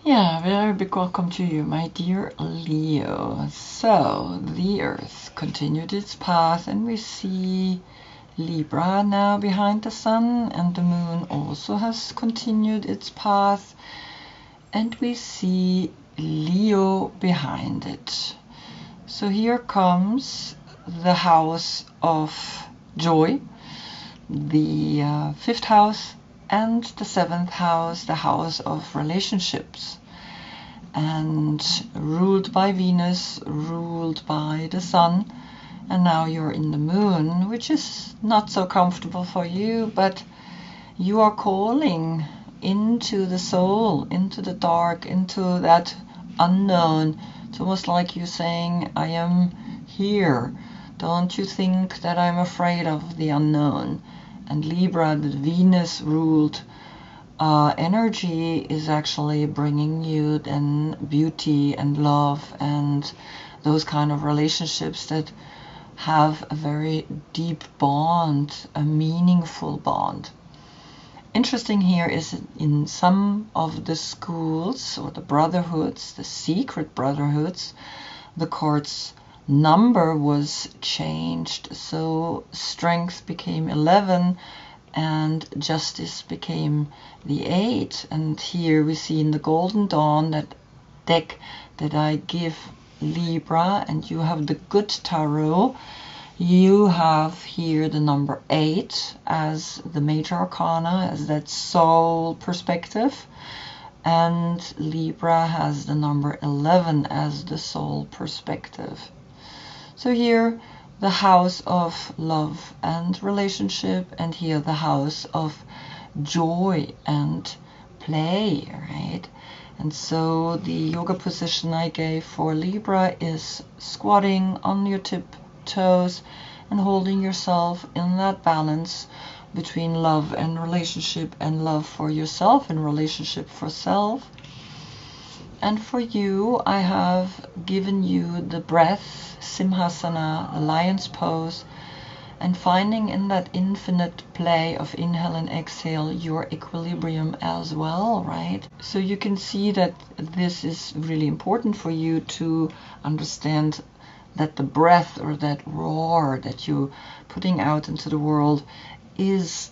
Yeah, very big welcome to you, my dear Leo. So, the Earth continued its path, and we see Libra now behind the Sun, and the Moon also has continued its path, and we see Leo behind it. So here comes the house of joy, the fifth house, and the seventh house, the house of relationships, and ruled by Venus, ruled by the Sun, and now you're in the Moon, which is not so comfortable for you, but you are calling into the soul, into the dark, into that unknown. It's almost like you saying, I am here. Don't you think that I'm afraid of the unknown? And Libra, the Venus ruled energy, is actually bringing you then beauty and love and those kind of relationships that have a very deep bond, a meaningful bond. Interesting here is in some of the schools or the brotherhoods, the secret brotherhoods, the card's number was changed. So strength became 11 and justice became the 8. And here we see in the Golden Dawn, that deck that I give Libra, and you have the Good Tarot, you have here the number 8 as the major arcana, as that soul perspective, and Libra has the number 11 as the soul perspective. So here the house of love and relationship, and here the house of joy and play, right? And so the yoga position I gave for Libra is squatting on your tiptoes and holding yourself in that balance between love and relationship, and love for yourself and relationship for self. And for you, I have given you the breath, Simhasana, the lion's pose, and finding in that infinite play of inhale and exhale your equilibrium as well, right? So you can see that this is really important for you to understand that the breath, or that roar that you're putting out into the world, is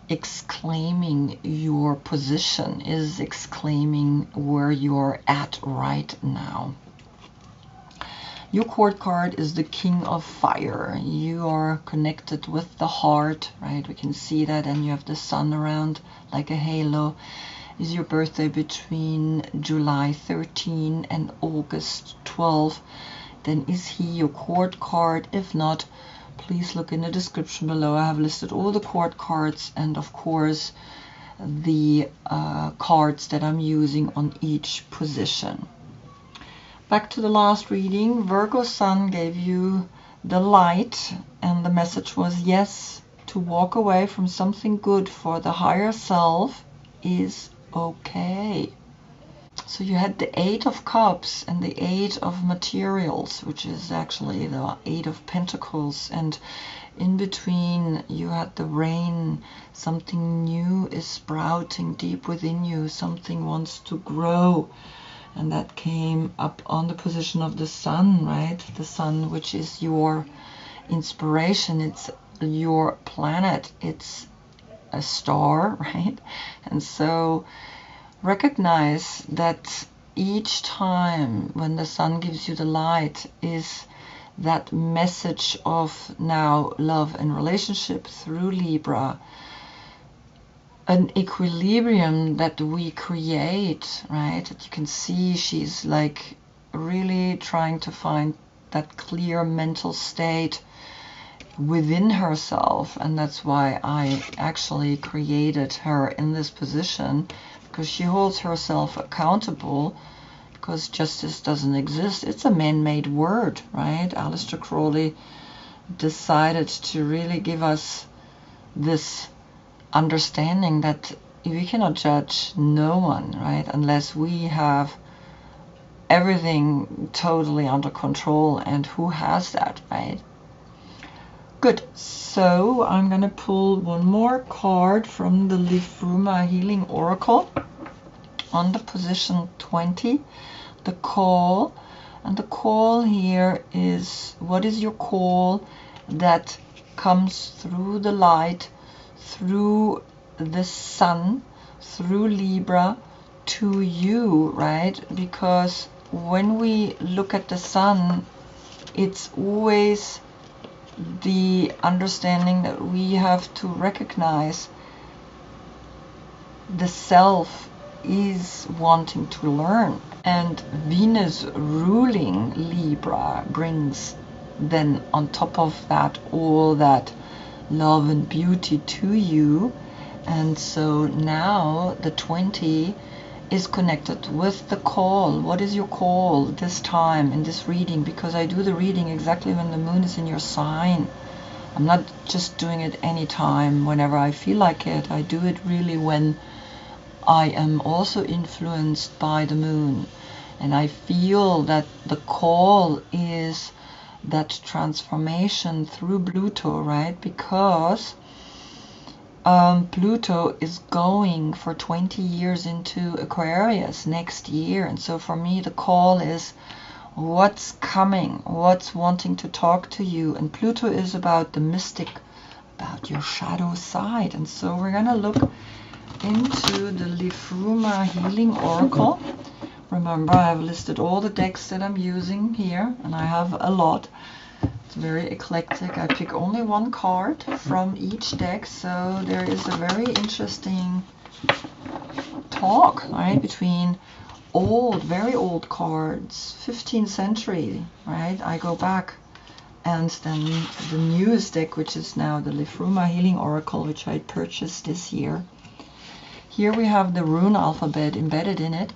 exclaiming your position, is exclaiming where you're at right now. Your court card is the King of Fire. You are connected with the heart, right? We can see that, and you have the sun around like a halo. Is your birthday between July 13 and August 12? Then is he your court card? If not, please look in the description below. I have listed all the court cards, and of course the cards that I'm using on each position. Back to the last reading, Virgo Sun gave you the light, and the message was yes, to walk away from something good for the higher self is okay. So you had the 8 of Cups and the 8 of Materials, which is actually the 8 of Pentacles, and in between you had the Rain. Something new is sprouting deep within you, something wants to grow, and that came up on the position of the Sun, right? The Sun, which is your inspiration, it's your planet, it's a star, right? And so recognize that each time when the sun gives you the light is that message of now love and relationship through Libra, an equilibrium that we create, right? That you can see she's like really trying to find that clear mental state within herself, and that's why I actually created her in this position, because she holds herself accountable, because justice doesn't exist. It's a man-made word, right? Aleister Crowley decided to really give us this understanding that we cannot judge no one, right? Unless we have everything totally under control, and who has that, right? Good. So I'm going to pull one more card from the Livruma Healing Oracle. on the position 20, the call. And the call here is, what is your call that comes through the light, through the sun, through Libra to you, right? Because when we look at the sun, it's always the understanding that we have to recognize the self is wanting to learn. And Venus ruling Libra brings then on top of that all that love and beauty to you. And so now the 20 is connected with the call. What is your call this time in this reading? Because I do the reading exactly when the moon is in your sign. I'm not just doing it anytime whenever I feel like it. I do it really when I am also influenced by the moon. And I feel that the call is that transformation through Pluto, right? Because Pluto is going for 20 years into Aquarius next year. And so for me, the call is what's coming, what's wanting to talk to you. And Pluto is about the mystic, about your shadow side. And so we're going to look into the Libra Healing Oracle. Remember, I've listed all the decks that I'm using here, and I have a lot. It's very eclectic. I pick only one card from each deck, so there is a very interesting talk, right, between old, very old cards, 15th century, right? I go back, and then the newest deck, which is now the Libra Healing Oracle, which I purchased this year. Here we have the rune alphabet embedded in it,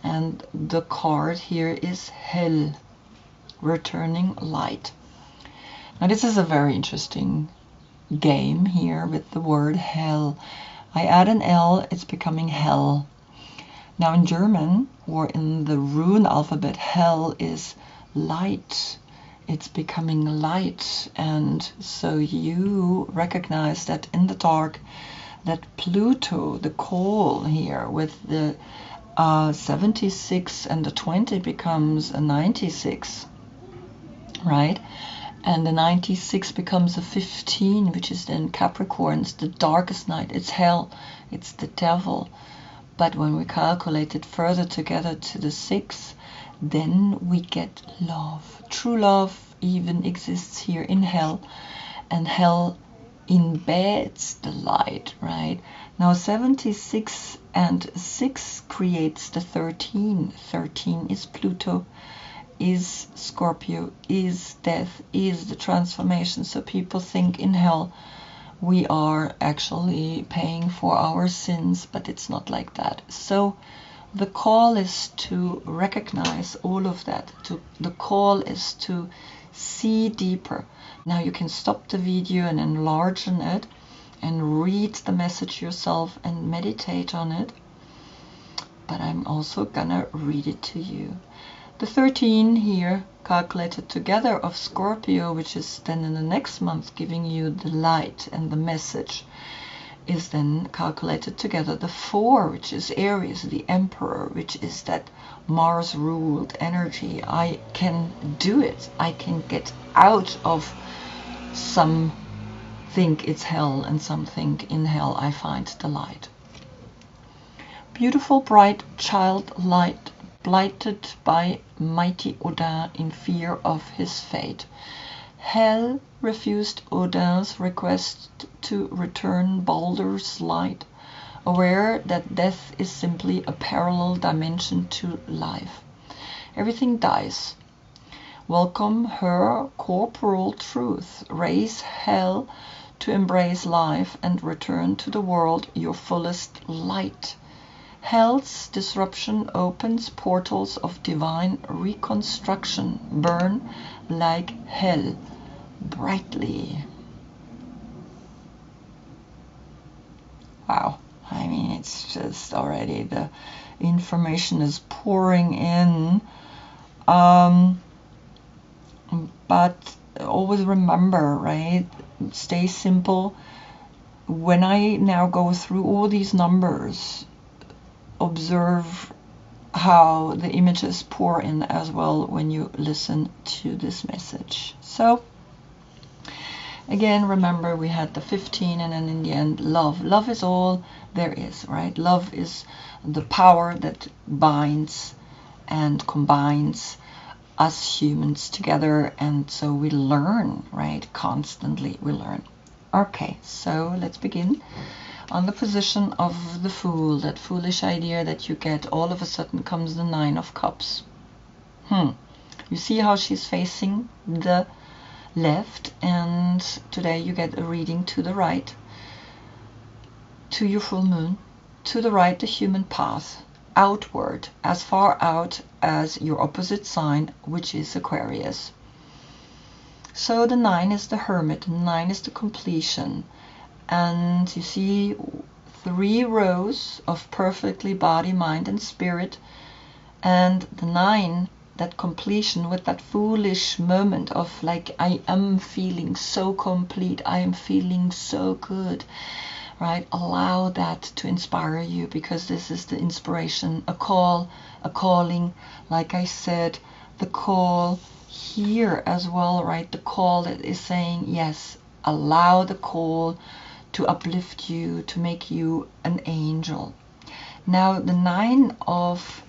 and the card here is Hell, returning light. Now this is a very interesting game here with the word hell. I add an L, it's becoming hell. Now in German, or in the rune alphabet, hell is light. It's becoming light. And so you recognize that in the dark, that Pluto, the call here with the 76 and the 20 becomes a 96, right? And the 96 becomes a 15, which is then Capricorns, the darkest night. It's hell, it's the devil. But when we calculate it further together to the 6, then we get love. True love even exists here in hell, and hell embeds the light, right? Now 76 and 6 creates the 13. 13 is Pluto, is Scorpio, is death, is the transformation. So people think in hell we are actually paying for our sins, but it's not like that. So the call is to recognize all of that. The call is to see deeper. Now you can stop the video and enlarge on it and read the message yourself and meditate on it. But I'm also gonna read it to you. The 13 here, calculated together of Scorpio, which is then in the next month giving you the light and the message, is then calculated together. The 4, which is Aries, the Emperor, which is that Mars ruled energy. I can do it. I can get out of some think it's hell and some think in hell I find the light. Beautiful, bright child light, blighted by mighty Odin in fear of his fate. Hell refused Odin's request to return Baldur's light, aware that death is simply a parallel dimension to life. Everything dies. Welcome her corporal truth. Raise hell to embrace life and return to the world your fullest light. Hell's disruption opens portals of divine reconstruction. Burn like hell brightly. Wow, I mean, it's just already the information is pouring in. But always remember, right? Stay simple. When I now go through all these numbers, observe how the images pour in as well when you listen to this message. So again, remember we had the 15, and then in the end, love. Love is all there is, right? Love is the power that binds and combines us humans together, and so we learn, right? Constantly we learn. Okay, so let's begin. On the position of the Fool, that foolish idea that you get, all of a sudden comes the 9 of Cups. You see how she's facing the left, and today you get a reading to the right, to your full moon, to the right, the human path, outward, as far out as your opposite sign, which is Aquarius. So the 9 is the Hermit, 9 is the completion, and you see 3 rows of perfectly body, mind and spirit, and the 9, that completion, with that foolish moment of like, I am feeling so complete, I am feeling so good, right? Allow that to inspire you, because this is the inspiration, a call, a calling. Like I said, the call here as well, right? The call that is saying, yes, allow the call to uplift you, to make you an angel. Now the 9 of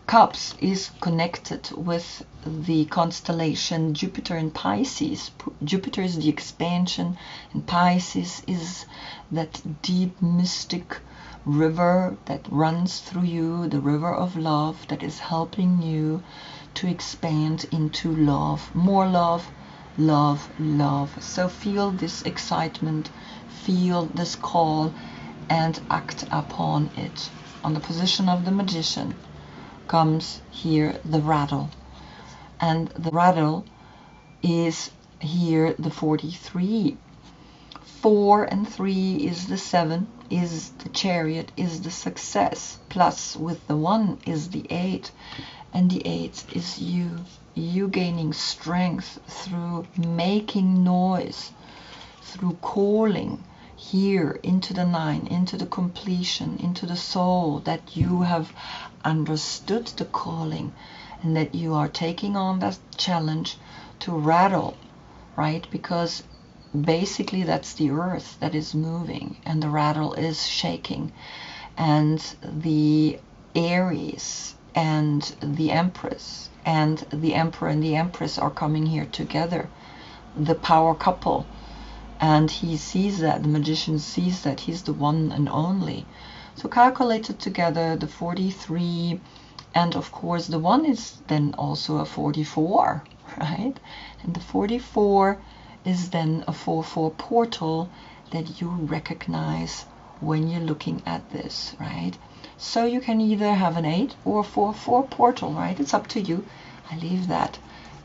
Cups is connected with the constellation Jupiter in Pisces. Jupiter is the expansion, and Pisces is that deep mystic river that runs through you, the river of love that is helping you to expand into love, more love, love, love. So feel this excitement, feel this call, and act upon it. On the position of the Magician comes here the rattle, and the rattle is here the 43. 4 and 3 is the 7, is the Chariot, is the success, plus with the 1 is the 8, and the 8 is you gaining strength through making noise, through calling here into the 9, into the completion, into the soul, that you have understood the calling, and that you are taking on that challenge to rattle, right? Because basically that's the earth that is moving, and the rattle is shaking, and the Aries and the Empress and the Emperor and the Empress are coming here together, the power couple. And he sees that, the Magician sees that, he's the one and only. So calculated together, the 43, and of course the 1 is then also a 44, right? And the 44 is then a 4-4 portal that you recognize when you're looking at this, right? So you can either have an 8 or a 4-4 portal, right? It's up to you. I leave that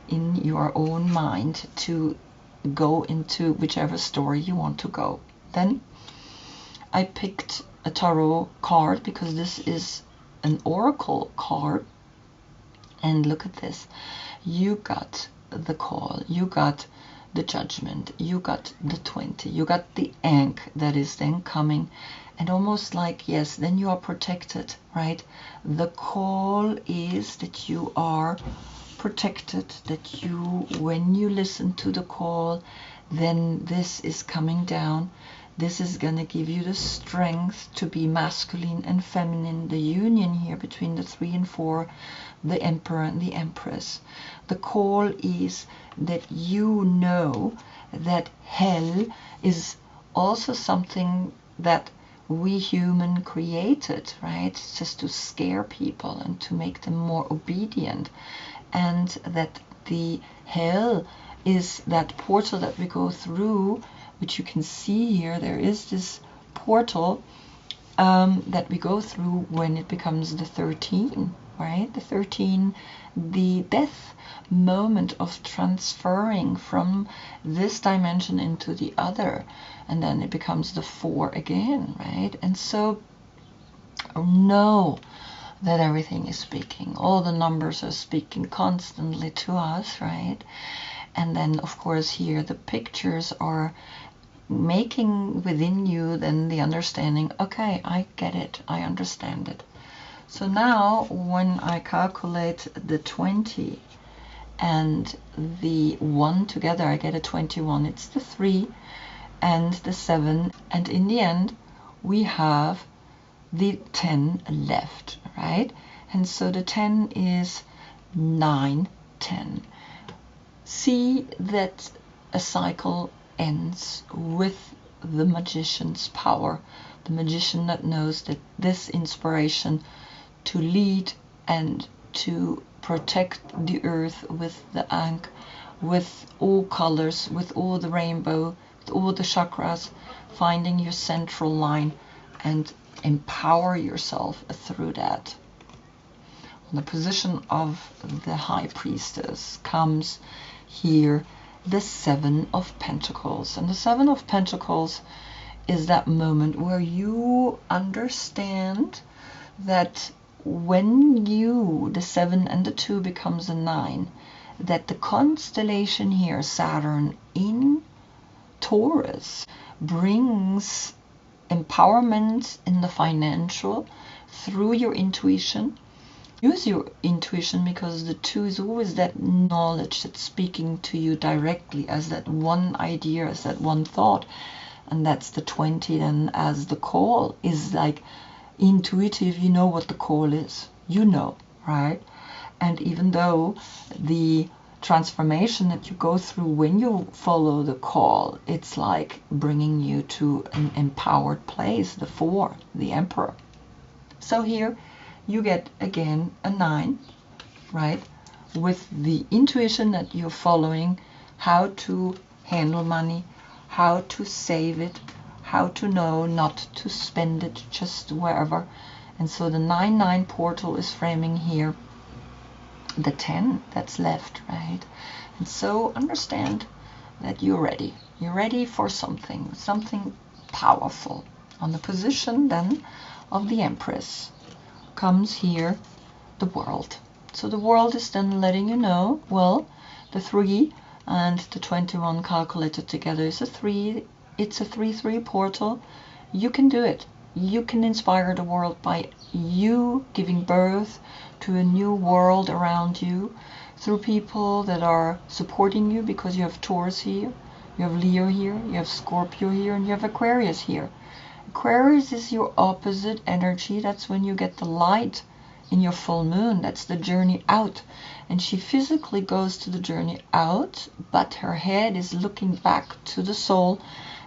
in your own mind to go into whichever story you want to go. Then I picked a tarot card because this is an oracle card, and look at this. You got the call, you got the judgment, you got the 20, you got the ankh that is then coming, and almost like, yes, then you are protected, right? The call is that you are protected, that you, when you listen to the call, then this is coming down. This is going to give you the strength to be masculine and feminine, the union here between the 3 and 4, the Emperor and the Empress. The call is that you know that hell is also something that we human created, right? It's just to scare people and to make them more obedient. And that the hell is that portal that we go through, which you can see here. There is this portal that we go through when it becomes the 13, right? The 13, the death moment of transferring from this dimension into the other, and then it becomes the 4 again, right? And so know that everything is speaking. All the numbers are speaking constantly to us, right? And then, of course, here the pictures are making within you then the understanding, okay, I get it, I understand it. So now when I calculate the 20 and the 1 together, I get a 21. It's the 3 and the 7, and in the end we have the 10 left, right? And so the 10 is 9, 10. See that a cycle ends with the magician's power, the magician that knows that this inspiration to lead and to protect the earth with the ankh, with all colors, with all the rainbow, with all the chakras, finding your central line and empower yourself through that. On the position of the High Priestess comes here the 7 of Pentacles. And the 7 of Pentacles is that moment where you understand that when the 7 and the 2 becomes a 9, that the constellation here, Saturn in Taurus, brings empowerment in the financial through your intuition. Use your intuition, because the 2 is always that knowledge that's speaking to you directly as that one idea, as that one thought. And that's the 20 then as the call is like intuitive. You know what the call is, you know, right? And even though the transformation that you go through when you follow the call, it's like bringing you to an empowered place, the 4, the Emperor. So here you get again a 9, right? With the intuition that you're following, how to handle money, how to save it, how to know not to spend it just wherever. And so the 9-9 portal is framing here the 10 that's left, right? And so understand that you're ready. You're ready for something powerful. On the position then of the Empress comes here the World. So the World is then letting you know, well, the 3 and the 21 calculated together is a 3. It's a 3-3 portal. You can do it. You can inspire the world by you giving birth to a new world around you through people that are supporting you, because you have Taurus here, you have Leo here, you have Scorpio here, and you have Aquarius here. Aquarius is your opposite energy. That's when you get the light in your full moon. That's the journey out. And she physically goes to the journey out, but her head is looking back to the soul,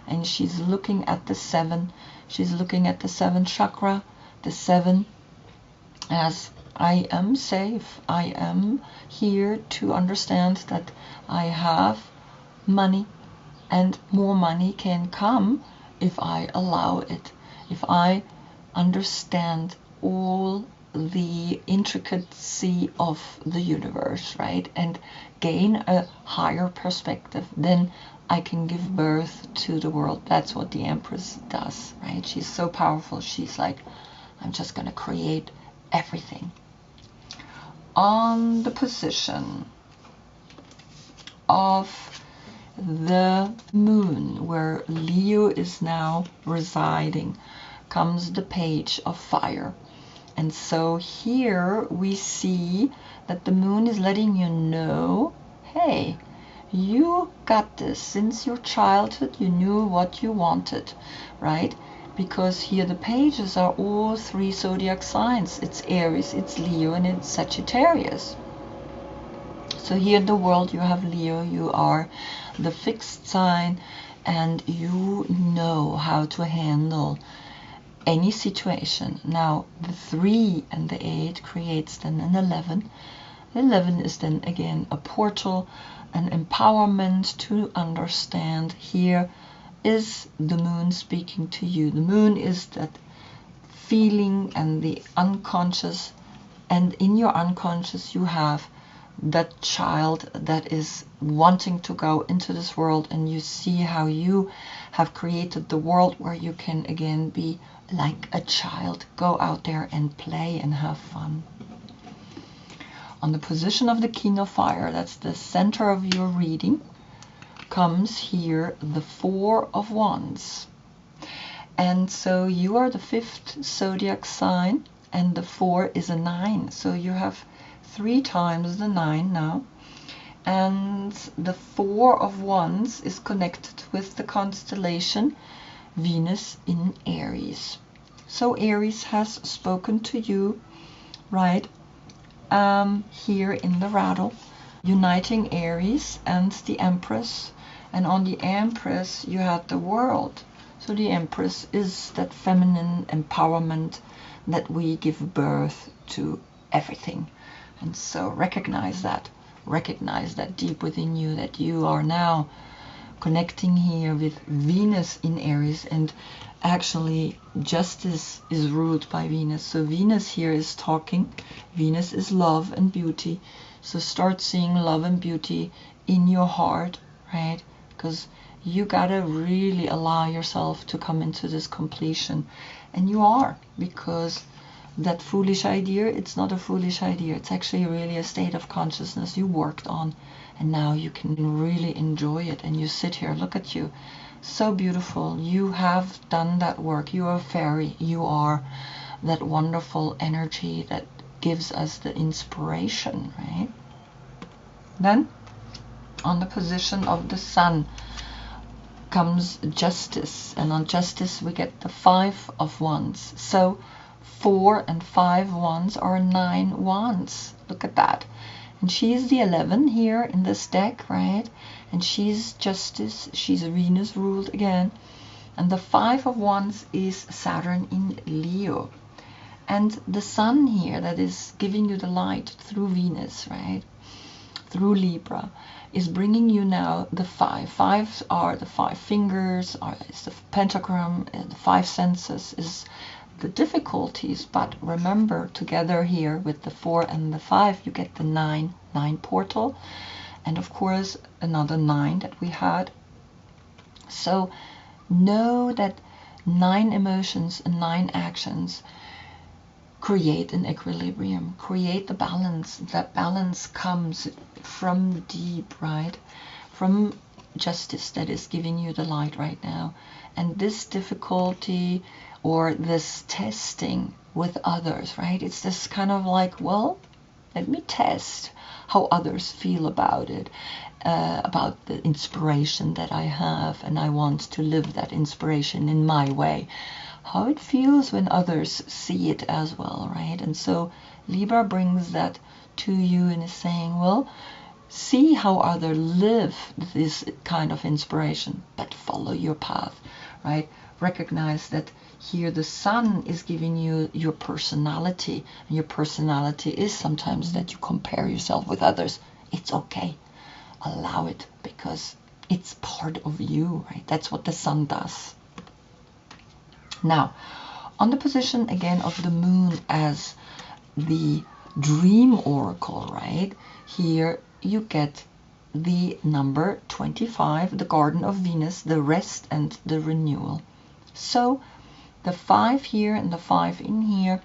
and she's looking at the 7. She's looking at the 7th chakra, the 7 as I am safe. I am here to understand that I have money, and more money can come if I allow it, if I understand all the intricacy of the universe, right, and gain a higher perspective. Then I can give birth to the world. That's what the Empress does, right? She's so powerful. She's like, I'm just going to create everything. On the position of the moon, where Leo is now residing, comes the Page of Fire. And so here we see that the moon is letting you know, hey, you got this. Since your childhood, you knew what you wanted, right? Because here the pages are all 3 zodiac signs. It's Aries, it's Leo, and it's Sagittarius. So here in the world you have Leo, you are the fixed sign, and you know how to handle any situation. Now the 3 and the 8 creates then an 11. 11 is then again a portal, an empowerment to understand. Here is the moon speaking to you. The moon is that feeling and the unconscious, and in your unconscious you have that child that is wanting to go into this world, and you see how you have created the world where you can again be like a child, go out there and play and have fun. On the position of the King of Fire, that's the center of your reading, comes here the 4 of Wands. And so you are the 5th zodiac sign, and the 4 is a 9. So you have 3 times the 9 now. And the 4 of Wands is connected with the constellation Venus in Aries. So Aries has spoken to you, right, here in the rattle, uniting Aries and the Empress. And on the Empress you had the World. So the Empress is that feminine empowerment that we give birth to everything. And so recognize that deep within you, that you are now connecting here with Venus in Aries, and actually justice is ruled by Venus. So Venus here is talking. Venus is love and beauty. So start seeing love and beauty in your heart, right? Because you gotta really allow yourself to come into this completion. And you are, because that foolish idea, it's not a foolish idea. It's actually really a state of consciousness you worked on, and now you can really enjoy it. And you sit here, look at you, so beautiful. You have done that work. You are a fairy. You are that wonderful energy that gives us the inspiration, right? Then on the position of the Sun comes justice, and on justice we get the 5 of Wands. So 4 and 5 wands are 9 wands. Look at that. And she's the 11 here in this deck, right? And she's justice. She's Venus ruled again. And the 5 of wands is Saturn in Leo. And the Sun here that is giving you the light through Venus, right? Through Libra, is bringing you now the 5. 5s are the 5 fingers, is the pentagram, and the 5 senses, is the difficulties. But remember, together here with the 4 and the 5, you get the 9 portal, and of course another 9 that we had. So know that 9 emotions and 9 actions create an equilibrium, create the balance. That balance comes from deep, right? From justice that is giving you the light right now. And this difficulty or this testing with others, right? It's this kind of like, well, let me test how others feel about it, about the inspiration that I have, and I want to live that inspiration in my way. How it feels when others see it as well, right? And so Libra brings that to you and is saying, well, see how others live this kind of inspiration, but follow your path, right? Recognize that here the Sun is giving you your personality, and your personality is sometimes that you compare yourself with others. It's okay. Allow it, because it's part of you, right? That's what the Sun does. Now, on the position again of the Moon as the dream oracle, right? Here you get the number 25, the Garden of Venus, the rest and the renewal. So the 5 here and the 5 in here,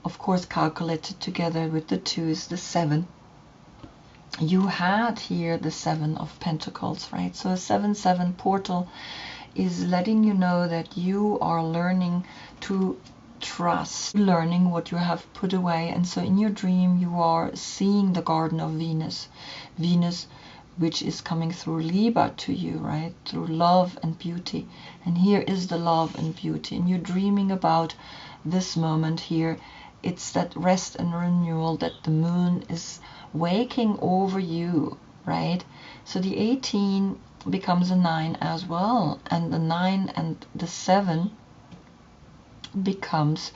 of course, calculated together with the 2 is the 7. You had here the 7 of Pentacles, right? So a 7/7 portal is letting you know that you are learning to trust, learning what you have put away. And so in your dream you are seeing the Garden of Venus, which is coming through Libra to you, right? Through love and beauty. And here is the love and beauty, and you're dreaming about this moment here. It's that rest and renewal, that the Moon is waking over you, right? So the 18 becomes a 9 as well, and the 9 and the 7 becomes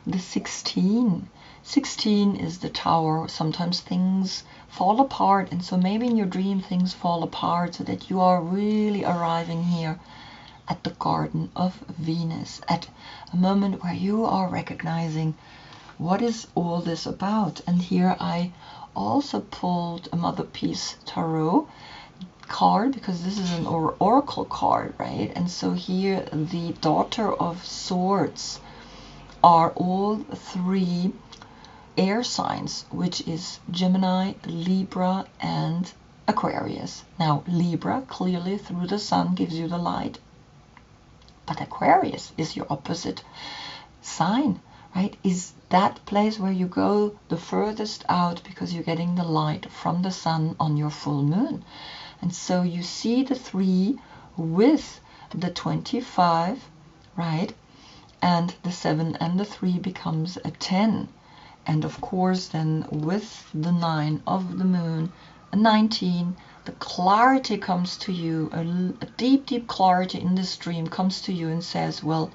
the 16. 16 is the Tower. Sometimes things fall apart, and so maybe in your dream things fall apart, so that you are really arriving here at the Garden of Venus, at a moment where you are recognizing what is all this about. And here I also pulled a Mother Peace Tarot card, because this is an oracle card, right? And so here the Daughter of Swords are all 3 air signs, which is Gemini, Libra, and Aquarius. Now Libra clearly through the Sun gives you the light, but Aquarius is your opposite sign, right, is that place where you go the furthest out because you're getting the light from the sun on your full moon. And so you see the 3 with the 25, right? And the 7 and the 3 becomes a 10. And of course, then with the 9 of the moon, a 19, the clarity comes to you, a deep, deep clarity in this dream comes to you and says, well,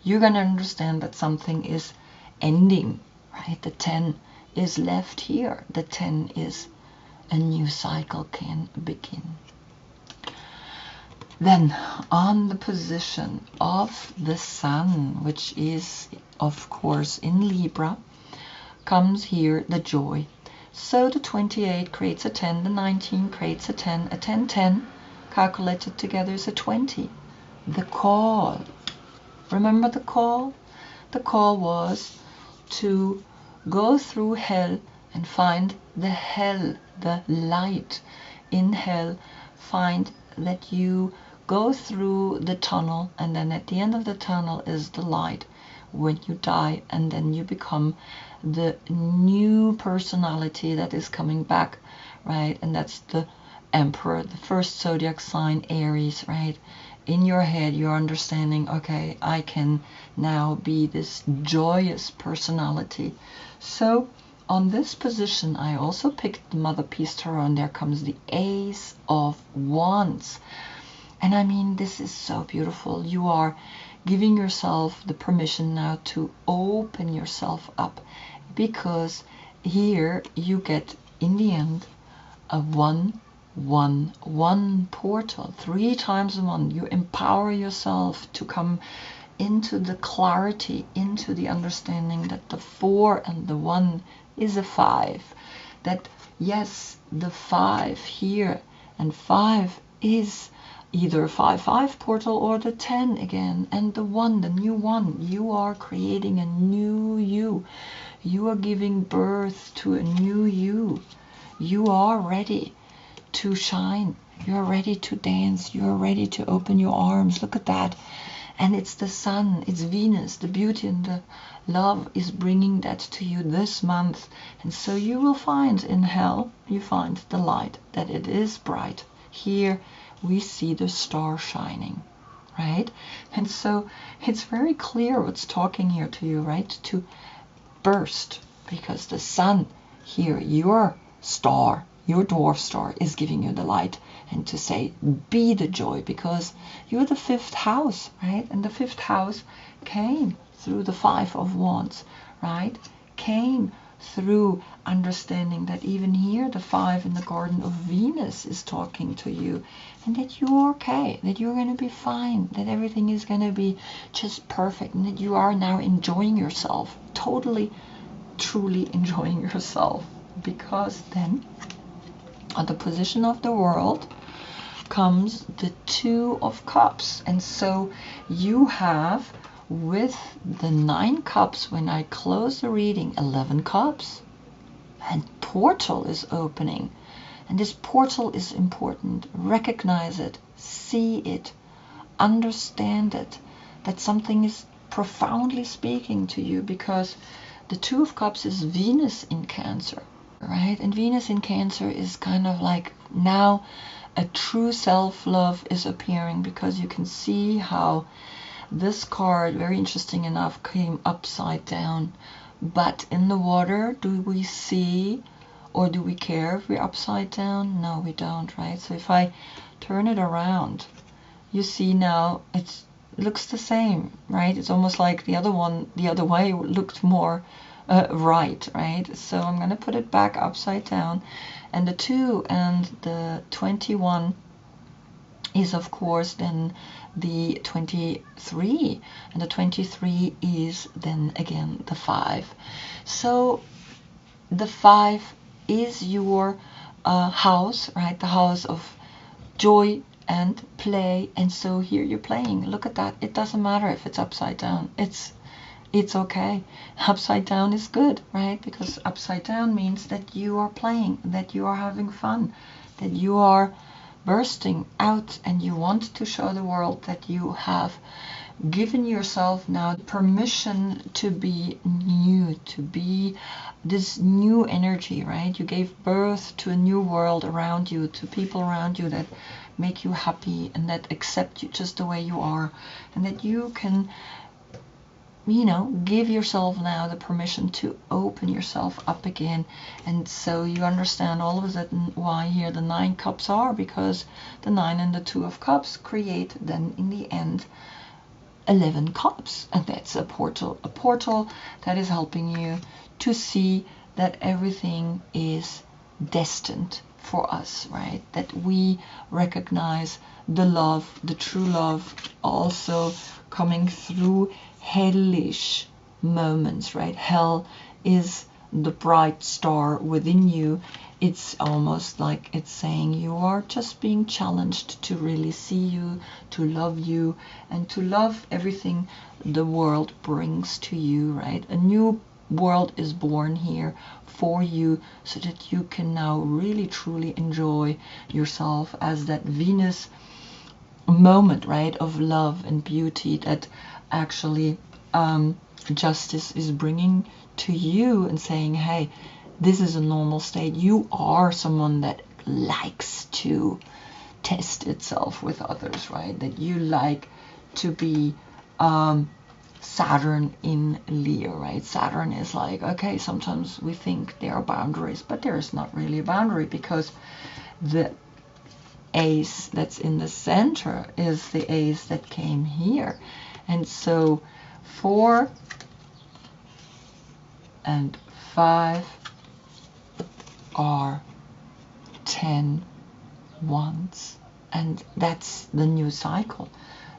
you're going to understand that something is ending, right? The 10 is left here. The 10 is a new cycle can begin. Then on the position of the sun, which is of course in Libra, comes here the joy. So the 28 creates a 10, the 19 creates a 10, a 10, 10 calculated together is a 20. The call. Remember the call? The call was to go through hell and find the hell, the light in hell. Find that you go through the tunnel, and then at the end of the tunnel is the light when you die, and then you become the new personality that is coming back, right? And that's the Emperor, the first zodiac sign, Aries, right? In your head, you're understanding, okay, I can now be this joyous personality. So on this position, I also picked the Mother Peace Tarot, and there comes the Ace of Wands. And I mean, this is so beautiful. You are giving yourself the permission now to open yourself up, because here you get, in the end, a 1, 1, 1 portal, 3 times 1. You empower yourself to come into the clarity, into the understanding that the 4 and the 1 is a 5. That yes, the 5 here and 5 is either 5-5 portal or the 10 again, and the 1, the new 1. You are creating a new you. You are giving birth to a new you. You are ready to shine. You're ready to dance. You're ready to open your arms. Look at that. And it's the sun, it's Venus, the beauty and the love is bringing that to you this month. And so you will find in hell, you find the light, that it is bright. Here we see the star shining, right? And so it's very clear what's talking here to you, right? To burst, because the sun here, your star, your dwarf star, is giving you the light, and to say be the joy, because you're the 5th house, right? And the 5th house came through the 5 of Wands, right? Came through understanding that even here the 5 in the garden of Venus is talking to you, and that you're okay, that you're going to be fine, that everything is going to be just perfect, and that you are now enjoying yourself, totally, truly enjoying yourself. Because then at the position of the world comes the 2 of Cups, and so you have, with the 9 cups, when I close the reading, 11 cups, and portal is opening. And this portal is important. Recognize it, see it, understand it, that something is profoundly speaking to you, because the 2 of Cups is Venus in Cancer, right? And Venus in Cancer is kind of like now a true self-love is appearing, because you can see how this card, very interesting enough, came upside down. But in the water, do we see or do we care if we're upside down? No, we don't, right? So if I turn it around, you see now it looks the same, right? It's almost like the other one, the other way, looked more right, right? So I'm going to put it back upside down. And the 2 and the 21 is, of course, then the 23, and the 23 is then again the 5. So the 5 is your house, right? The house of joy and play. And so here you're playing. Look at that. It doesn't matter if it's upside down. It's okay. Upside down is good, right? Because upside down means that you are playing, that you are having fun, that you are bursting out, and you want to show the world that you have given yourself now permission to be new, to be this new energy, right? You gave birth to a new world around you, to people around you that make you happy and that accept you just the way you are, and that you can, you know, give yourself now the permission to open yourself up again. And so you understand all of a sudden why here the 9 cups are, because the 9 and the 2 of cups create then in the end 11 cups, and that's a portal that is helping you to see that everything is destined for us, right? That we recognize the love, the true love, also coming through hellish moments, right? Hell is the bright star within you. It's almost like it's saying you are just being challenged to really see you, to love you, and to love everything the world brings to you, right? A new world is born here for you, so that you can now really truly enjoy yourself as that Venus moment, right, of love and beauty that actually justice is bringing to you, and saying, hey, this is a normal state. You are someone that likes to test itself with others, right? That you like to be Saturn in Leo, right? Saturn is like, okay, sometimes we think there are boundaries, but there is not really a boundary, because the ace that's in the center is the ace that came here. And so 4 and 5 are 10 wands, and that's the new cycle.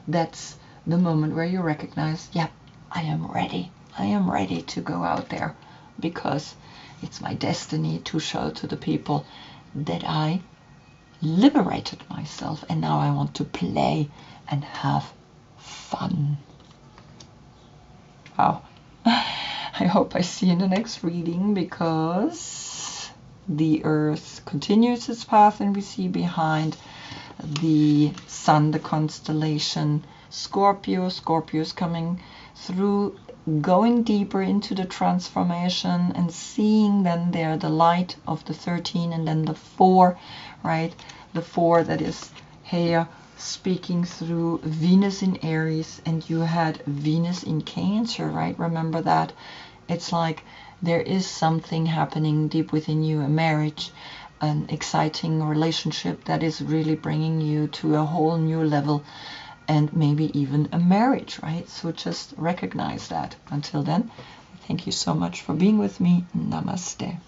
That's the moment where you recognize, yep, I am ready to go out there, because it's my destiny to show to the people that I liberated myself, and now I want to play and have fun. Wow. I hope I see you in the next reading, because the Earth continues its path, and we see behind the Sun, the constellation Scorpio. Scorpio is coming through, going deeper into the transformation, and seeing then there the light of the 13, and then the 4, right? The 4 that is here speaking through Venus in Aries, and you had Venus in Cancer, right? Remember that. It's like there is something happening deep within you, a marriage, an exciting relationship that is really bringing you to a whole new level, and maybe even a marriage, right? So just recognize that. Until then, thank you so much for being with me. Namaste.